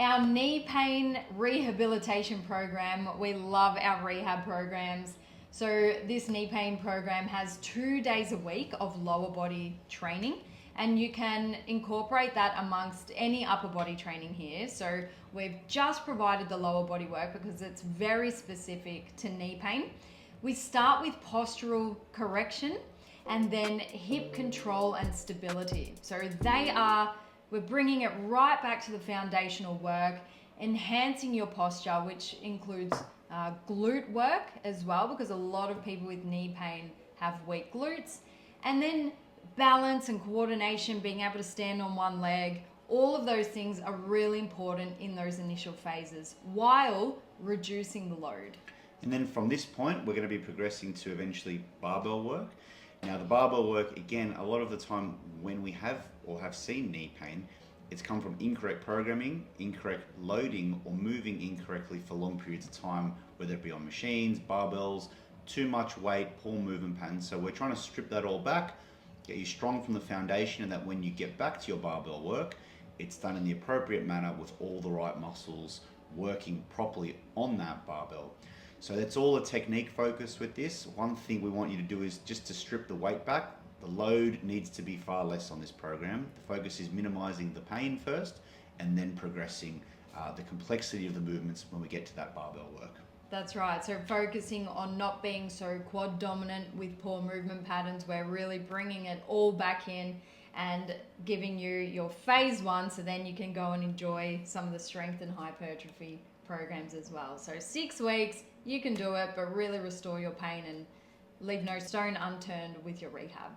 our knee pain rehabilitation program. We love our rehab programs. So this knee pain program has 2 days a week of lower body training, and you can incorporate that amongst any upper body training here. So we've just provided the lower body work because it's very specific to knee pain. We start with postural correction and then hip control and stability. So we're bringing it right back to the foundational work, enhancing your posture, which includes glute work as well, because a lot of people with knee pain have weak glutes. And then balance and coordination, being able to stand on one leg, all of those things are really important in those initial phases while reducing the load. And then from this point, we're going to be progressing to eventually barbell work. Now the barbell work, again, a lot of the time when we have or have seen knee pain, it's come from incorrect programming, incorrect loading, or moving incorrectly for long periods of time, whether it be on machines, barbells, too much weight, poor movement patterns. So we're trying to strip that all back, get you strong from the foundation, and that when you get back to your barbell work, it's done in the appropriate manner with all the right muscles working properly on that barbell. So that's all a technique focus with this. One thing we want you to do is just to strip the weight back. The load needs to be far less on this program. The focus is minimizing the pain first and then progressing the complexity of the movements when we get to that barbell work. That's right. So focusing on not being so quad dominant with poor movement patterns, we're really bringing it all back in and giving you your phase 1, so then you can go and enjoy some of the strength and hypertrophy programs as well. So 6 weeks, you can do it, but really restore your pain and leave no stone unturned with your rehab.